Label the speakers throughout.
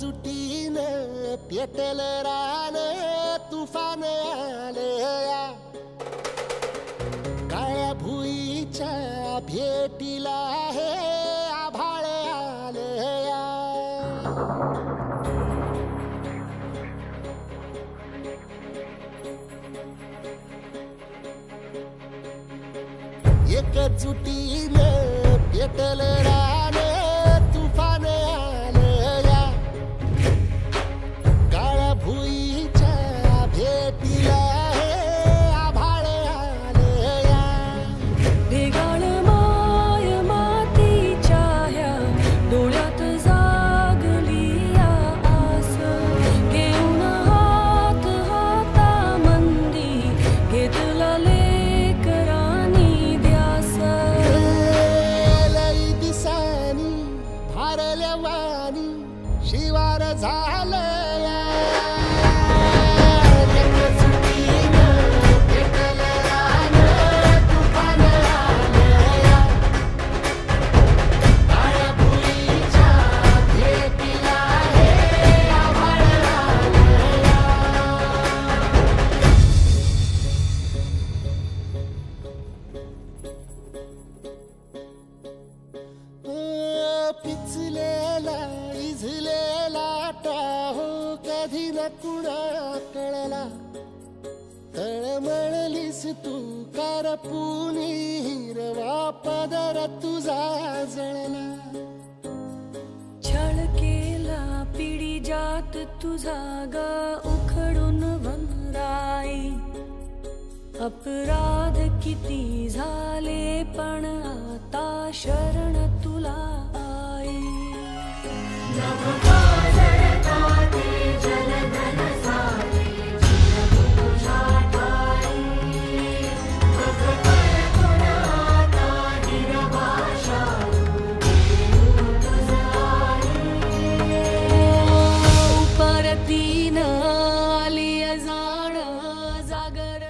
Speaker 1: एकजुटीनं पेटल रान तुफान आलया काळ्या भुईच्या भेटीला हे आभाळ आलया एकजुटीनं पेटल रान तुफान आलया काळ्या भुईच्या भेटीला हे आभाळ आलया
Speaker 2: ढेगाळ माय मातीच्या ह्या डोळ्यात जागली आस घेऊन हात हातामंदी घेतला लेकरांनी ध्यास
Speaker 1: लई दिसानी भारल्या वाणी शिवार झालया पिचलेला इझलेला टाहो कधी न कुणा कळला तळमळलीस तू करपुनी हिरवा पदर तुझा जळला
Speaker 2: छळ केला पिढी जात तुझा ग उखडून वनराई अपराध किती झाले पण आता शरण तुला आई परतीन आली जाण जागर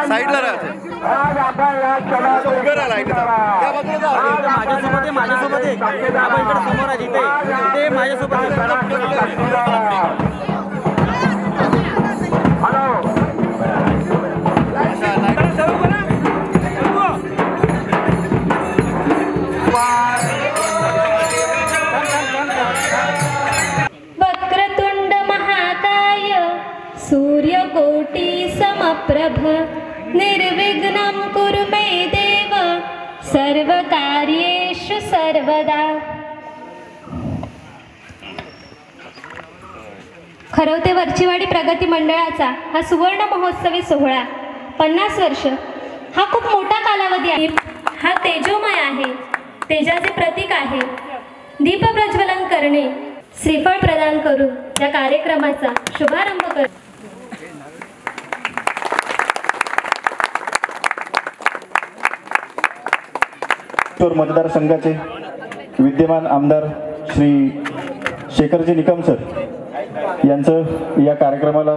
Speaker 3: साईडला राहायचं उभे राहा लाईट माझ्यासोबत आहे आपण इकडे समोर आहे ते माझ्यासोबत
Speaker 4: वक्रतुंड महाकाय सूर्यकोटि समप्रभ निर्विघ्नं कुरु मे देव सर्वकार्येषु सर्वदा। खरवते वरचीवाडी प्रगती मंडळाचा हा सुवर्ण महोत्सवी सोहळा 50 वर्ष हा खूप मोठा कालावधी आहे। हा तेजोमय आहे, तेजाचे प्रतीक आहे। दीप प्रज्वलन करणे, श्रीफळ प्रदान करून या कार्यक्रमाचा शुभारंभ कर।
Speaker 5: मतदारसंघाचे विद्यमान आमदार श्री शेखरजी निकम सर यांचं या कार्यक्रमाला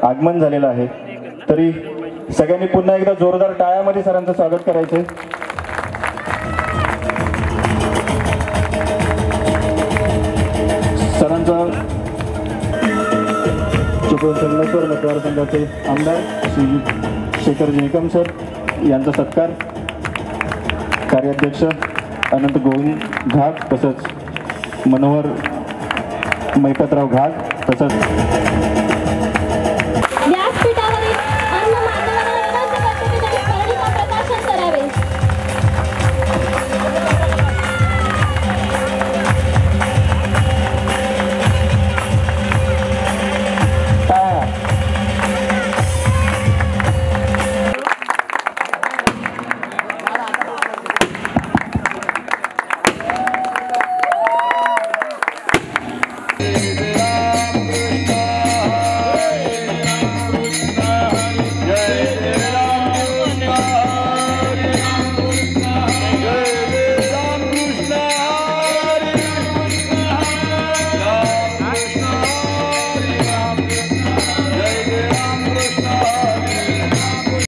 Speaker 5: आगमन झालेलं आहे. तरी सगळ्यांनी पुन्हा एकदा जोरदार टाळ्यामध्ये सरांचं स्वागत करायचंय. सरांचा चिपळूण संगमेश्वर मतदारसंघाचे आमदार श्री शेखरजी निकम सर यांचा सत्कार, कार्याध्यक्ष अनंत गोविंद घाग तसंच मनोहर मैपतराव घाग तसंच